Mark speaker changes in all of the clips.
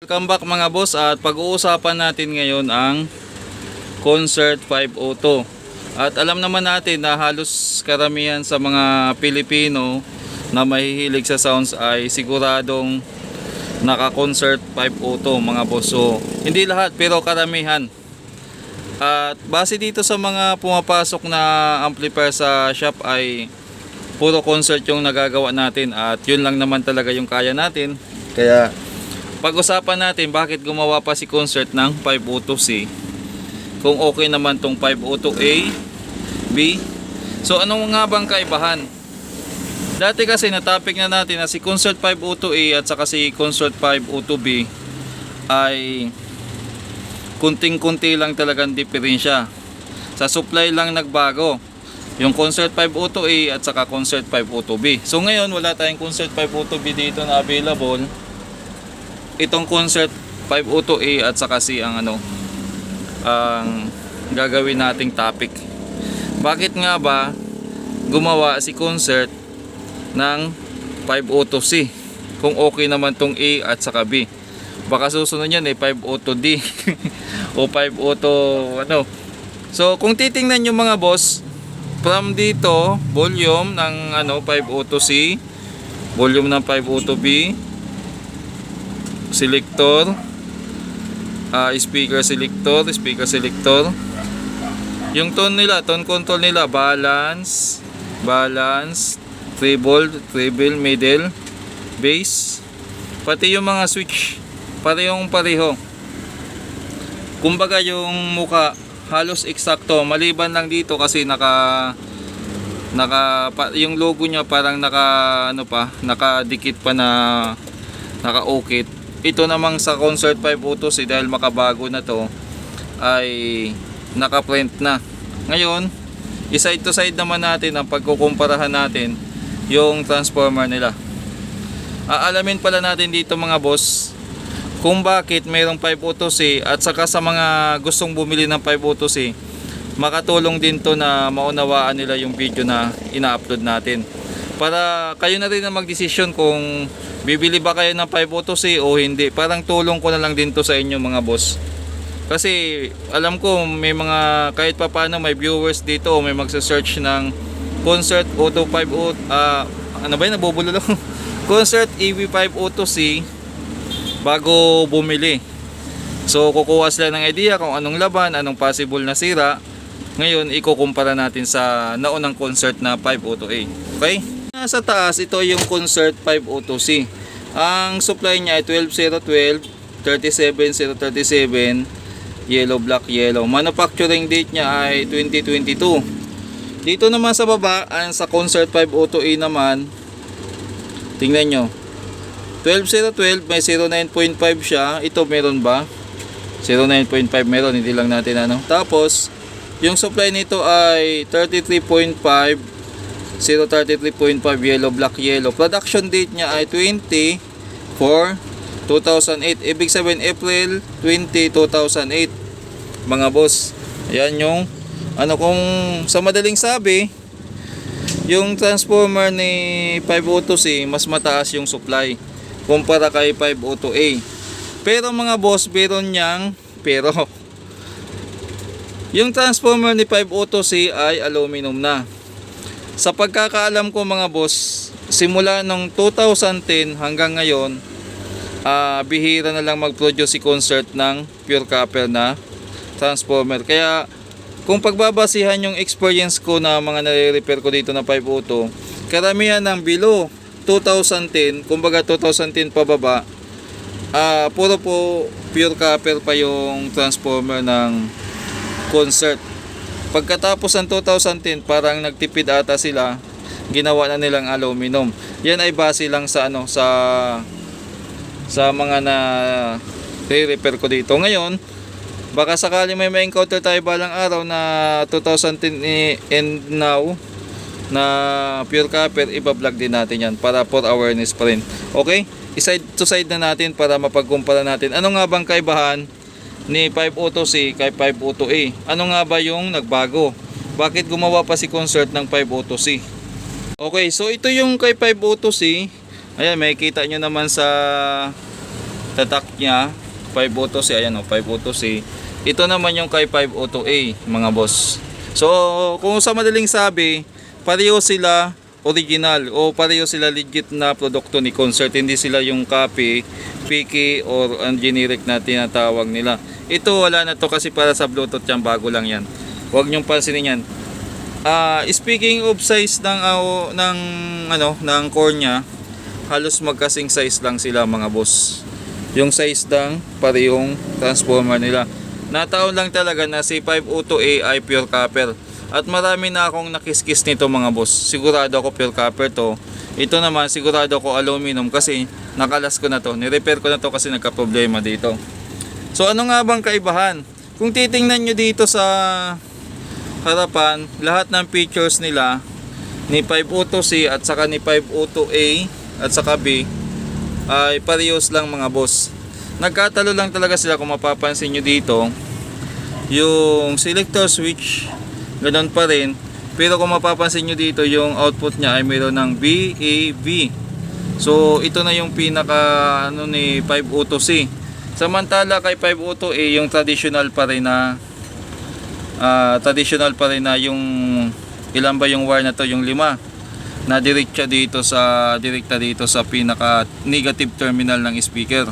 Speaker 1: Welcome back mga boss, at pag-uusapan natin ngayon ang Concert 502. At alam naman natin na halos karamihan sa mga Pilipino na mahihilig sa sounds ay siguradong naka-Concert 502 mga boss. So, hindi lahat pero karamihan. At base dito sa mga pumapasok na amplifier sa shop ay puro concert yung nagagawa natin, at yun lang naman talaga yung kaya natin. Kaya pag-usapan natin bakit gumawa pa si Concert ng 502C kung okay naman tong 502A, B. So anong nga bang kaibahan? Dati kasi na-topic na natin na si Concert 502A at saka si Concert 502B ay kunting-kunti lang talagang diferensya. Sa supply lang nagbago. Yung Concert 502A at saka Concert 502B. So ngayon wala tayong Concert 502B dito na available. Itong Concert 502A at saka si ang gagawin nating topic. Bakit nga ba gumawa si Concert ng 502C kung okay naman tong A at saka B? Baka susunod yan 502D o 502 So kung titingnan nyo mga boss, from dito volume ng 502C, volume ng 502B, selector, speaker selector, yung tone nila, tone control nila, balance, treble, middle, bass, pati yung mga switch pareho. Kumbaga yung muka halos eksakto, maliban lang dito kasi yung logo niya parang nakadikit pa na naka-ukit. Ito namang sa Concert 502C, dahil makabago na to, ay naka-print na. Ngayon, side to side naman natin ang pagkukumparahan natin yung transformer nila. Aalamin pala natin dito mga boss kung bakit mayroong 502C, at saka sa mga gustong bumili ng 502C, makatulong din to na maunawaan nila yung video na ina-upload natin. Para kayo na rin na magdesisyon kung bibili ba kayo ng 502C o hindi. Parang tulong ko na lang din to sa inyo mga boss. Kasi alam ko may mga kahit pa paano may viewers dito o may magsa-search ng Concert Auto 502 nabubulol ako. Concert EV502C bago bumili. So kukuha sila ng idea kung anong laban, anong possible na sira. Ngayon ikukumpara natin sa naunang Concert na 502A. Okay? Sa taas, ito yung Concert 502C. Ang supply niya ay 12012, 37037, yellow, black, yellow. Manufacturing date niya ay 2022. Dito naman sa baba, sa Concert 502A naman, tingnan nyo, 12012 may 09.5 siya. Ito meron ba? 09.5 meron, hindi lang natin Tapos yung supply nito ay 33.5, 033.5, yellow, black, yellow. Production date niya ay 20/4/2008. Ibig sabihin April 20, 2008 mga boss. Ayan yung kung sa madaling sabi, yung transformer ni 502C mas mataas yung supply kumpara kay 502A. Pero mga boss, pero yung transformer ni 502C ay aluminum na. Sa pagkakaalam ko mga boss, simula nung 2010 hanggang ngayon, bihira na lang mag-produce si Concert ng pure copper na transformer. Kaya kung pagbabasihan yung experience ko na mga nare-repair ko dito na 502, karamihan ng below 2010, kumbaga 2010 pababa, puro po pure copper pa yung transformer ng Concert. Pagkatapos ng 2010, parang nagtipid ata sila, ginawa na nilang aluminum. Yan ay base lang sa sa mga na re-repair ko dito. Ngayon, baka sakali may ma-encounter tayo balang araw na 2010 and now na pure copper, iba-vlog din natin yan para for awareness pa rin. Okay? I-side to side na natin para mapagkumpara natin. Ano nga bang kaibahan ni 502C kay 502A? Ano nga ba yung nagbago? Bakit gumawa pa si Concert ng 502C? Okay, so ito yung kay 502C. Ayan, makikita nyo naman sa tatak niya 502C, ayan o, 502C. Ito naman yung kay 502A, mga boss. So kung sa madaling sabi, pareho sila original o pareho sila legit na produkto ni Concert, hindi sila yung copy, fake or ang generic na tinatawag nila. Ito wala na to kasi para sa Bluetooth yan, bago lang yan. Huwag nyong pansinin yan. Speaking of size ng core nya, halos magkasing size lang sila, mga boss. Yung size ng parehong transformer nila. Nataon lang talaga na si 502A ay pure copper. At marami na akong nakiskis nito, mga boss. Sigurado ako pure copper to. Ito naman sigurado ako aluminum kasi nakalas ko na to. Ni-repair ko na to kasi nagka-problema dito. So ano nga bang kaibahan? Kung titingnan nyo dito sa harapan, lahat ng features nila ni 502C at saka ni 502A at saka B ay parehas lang, mga boss. Nagkatalo lang talaga sila kung mapapansin nyo dito. Yung selector switch ganoon pa rin, pero kung mapapansin nyo dito, yung output nya ay mayroon ng BAV. So ito na yung pinaka ni 502C. Samantala kay 502A, yung traditional pa rin na yung ilan ba yung wire na to, yung 5 na direkta dito sa pinaka negative terminal ng speaker.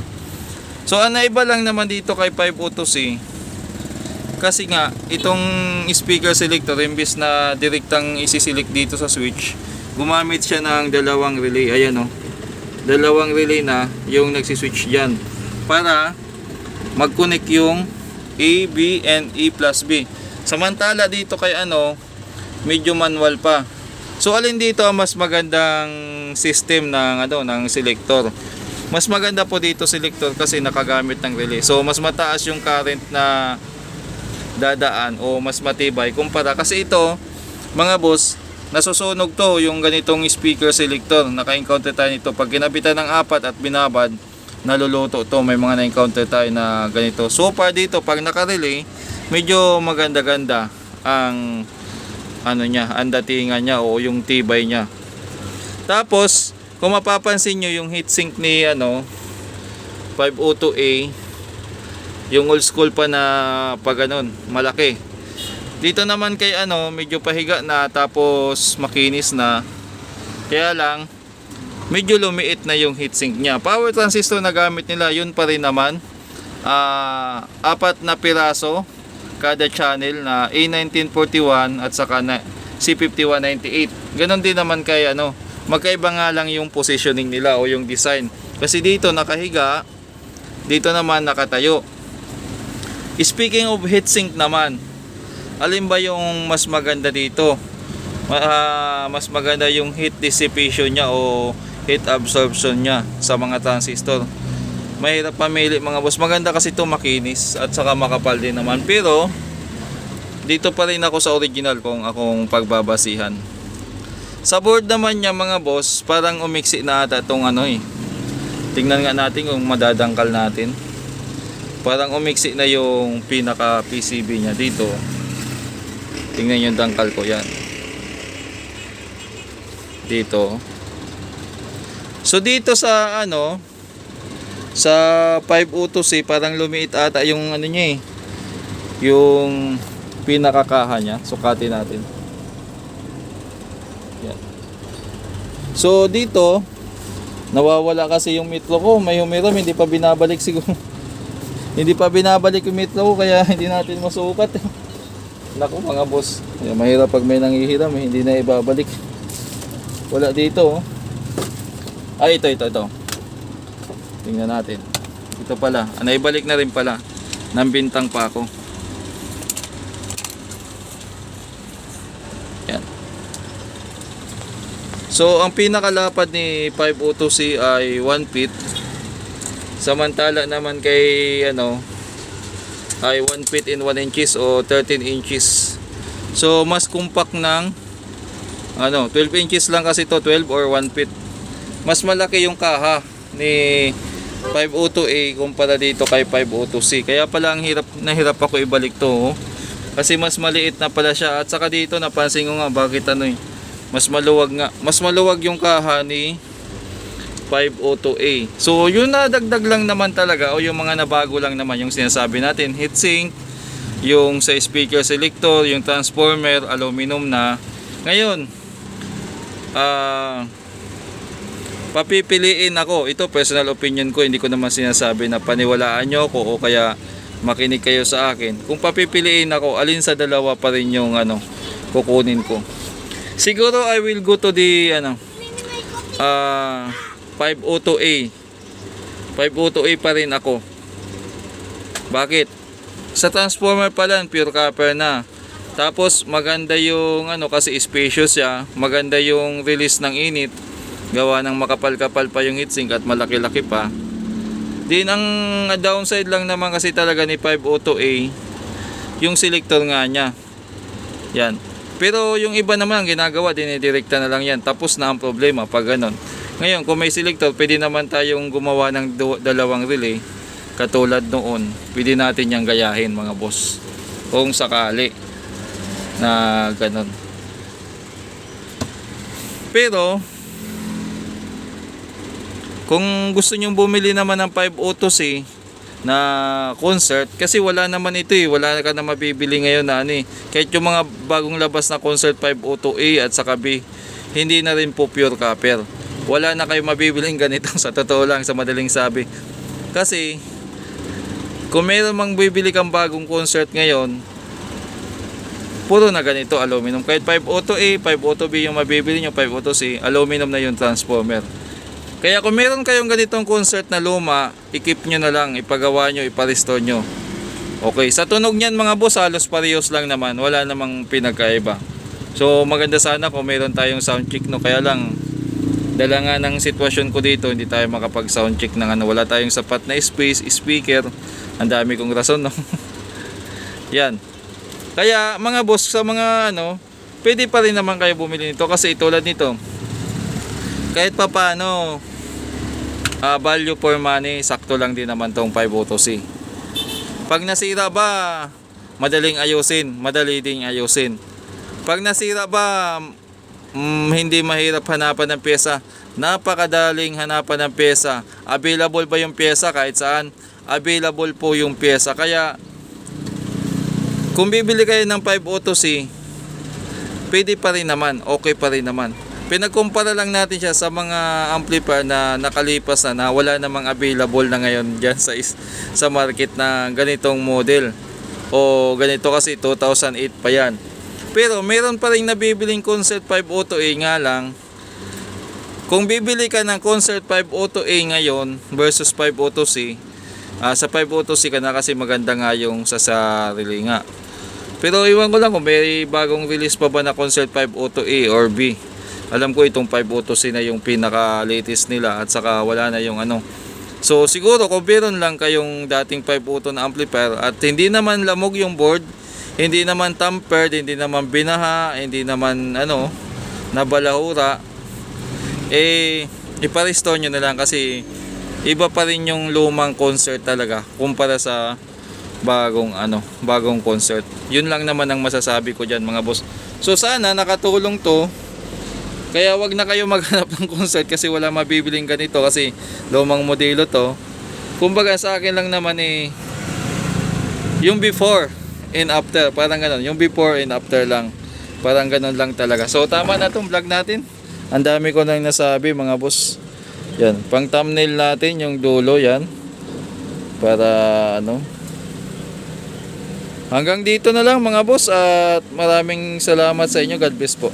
Speaker 1: So ang naiba lang naman dito kay 502C, kasi nga itong speaker selector, imbis na direktang isiselect dito sa switch, gumamit siya ng dalawang relay. Ayan o, dalawang relay na yung nagsiswitch dyan para mag-connect yung A, B, and E plus B. Samantala dito kay medyo manual pa. So alin dito ang mas magandang system ng selector? Mas maganda po dito selector kasi nakagamit ng relay. So mas mataas yung current na dadaan o mas matibay kumpara, kasi ito, mga boss, nasusunog to yung ganitong speaker selector. Naka-encounter tayo nito pag ginabitan ng 4 at binabad, naluluto to. May mga na-encounter tayo na ganito. So far dito, pag naka-relay, medyo maganda-ganda ang ang datingan niya o yung tibay niya. Tapos kung mapapansin nyo yung heatsink ni 502A, yung old school pa na pag malaki. Dito naman kay medyo pahiga na, tapos makinis na. Kaya lang medyo lumiit na yung heatsink niya. Power transistor na gamit nila, yun pa rin naman. 4 na piraso kada channel na A1941 at saka na C5198. Ganon din naman kay magkaiba nga lang yung positioning nila o yung design. Kasi dito nakahiga, dito naman nakatayo. Speaking of heatsink naman, alin ba yung mas maganda dito? Mas maganda yung heat dissipation nya o heat absorption nya sa mga transistor. Mahirap pamili, mga boss. Maganda kasi ito makinis at saka makapal din naman. Pero dito pa rin ako sa original kung akong pagbabasihan. Sa board naman niya, mga boss, parang umiksi na ata itong tingnan nga natin kung madadangkal natin. Parang umiksi na yung pinaka PCB niya dito. Tingnan yung dangkal ko, yan. Dito. So dito sa sa 502C, parang lumiit ata yung niya yung pinakakaha niya. Sukatin natin. Yan. So dito nawawala kasi yung metro ko, may humiram, hindi pa binabalik siguro. Hindi pa binabalik yung metro ko, kaya hindi natin masukat. Naku, mga boss, mahirap pag may nanghihiram, hindi na ibabalik. Wala dito. Ay, ito. Tingnan natin. Ito pala, naibalik na rin pala. Nambintang pa ako. Yan. So ang pinakalapad ni 502C ay 1 feet. Samantala naman kay ay 1 feet in 1 inches o 13 inches. So mas compact ng 12 inches lang kasi to, 12 or 1 feet. Mas malaki yung kaha ni 502A kumpara dito kay 502C. Kaya pala nahirap ako ibalik to. Kasi mas maliit na pala siya. At saka dito napansin ko nga bakit mas maluwag nga. Mas maluwag yung kaha ni 502A. So yun na dagdag lang naman talaga, o yung mga nabago lang naman yung sinasabi natin, heatsink, yung sa speaker selector, yung transformer, aluminum na. Ngayon, papipiliin ako, ito personal opinion ko, hindi ko naman sinasabi na paniwalaan nyo ako o kaya makinig kayo sa akin. Kung papipiliin ako, alin sa dalawa pa rin yung kukunin ko. Siguro I will go to the 502A. 502A pa rin ako. Bakit? Sa transformer pa lang, pure copper na. Tapos maganda yung kasi spacious siya, maganda yung release ng init. Gawa ng makapal-kapal pa yung heatsink at malaki-laki pa. Din ang downside lang naman kasi talaga ni 502A, yung selector nga niya. Yan. Pero yung iba naman ginagawa, dinidirekta na lang yan. Tapos na ang problema pag ganon. Ngayon, kung may selector, pwede naman tayong gumawa ng dalawang relay. Katulad noon, pwede natin yang gayahin mga boss. Kung sakali na ganon. Pero kung gusto nyong bumili naman ng 502C na concert, kasi wala naman ito wala ka na mabibili ngayon na kahit yung mga bagong labas na concert 502A at saka B, hindi na rin po pure copper. Wala na kayo mabibiling ganito sa totoo lang, sa madaling sabi. Kasi kung meron mang bibili kang bagong concert ngayon, puro na ganito aluminum. Kahit 502A, 502B yung mabibili nyo, 502C, aluminum na yung transformer. Kaya kung meron kayong ganitong concert na luma, i-keep nyo na lang, ipagawa nyo, iparestore nyo. Okay, sa tunog nyan mga boss, halos parehas lang naman, wala namang pinagkaiba. So maganda sana kung meron tayong sound check, no? Kaya lang, dala nga ng sitwasyon ko dito, hindi tayo makapag sound check ng wala tayong sapat na space, speaker. Ang dami kong rason, no? Yan. Kaya mga boss, sa mga pwede pa rin naman kayo bumili nito kasi tulad nito, kahit pa paano, value for money, sakto lang din naman tong 502C. Pag nasira ba, madaling ayusin, madali ding ayusin. Pag nasira ba, hindi mahirap hanapan ng pyesa, napakadaling hanapan ng pyesa. Available ba yung pyesa kahit saan? Available po yung pyesa. Kaya kung bibili kayo ng 502C, pwede pa rin naman, okay pa rin naman. Pinagkumpara lang natin siya sa mga amplifier na nakalipas na wala namang available na ngayon dyan sa market na ganitong model. O ganito kasi 2008 pa yan. Pero meron pa rin nabibiling Concert 502A nga lang. Kung bibili ka ng Concert 502A ngayon versus 502C, sa 502C ka na kasi maganda nga yung sa relay nga. Pero iwan ko lang kung may bagong release pa ba na Concert 502A or B. Alam ko itong 502C na yung pinaka latest nila at saka wala na yung So siguro kung meron lang kayong dating 502 na amplifier at hindi naman lamog yung board, hindi naman tampered, hindi naman binaha, hindi naman nabalahura, ipa-restore nyo na lang kasi iba pa rin yung lumang concert talaga kumpara sa bagong concert. Yun lang naman ang masasabi ko dyan mga boss. So sana nakatulong to. Kaya wag na kayo maghanap ng concert kasi wala mabibiling ganito kasi lumang modelo to. Kumbaga sa akin lang naman yung before and after, parang ganon. Yung before and after lang, parang ganon lang talaga. So tama na tong vlog natin. Ang dami ko nang nasabi mga boss. Yan, pang thumbnail natin yung dulo yan. Para hanggang dito na lang mga boss at maraming salamat sa inyo. God bless po.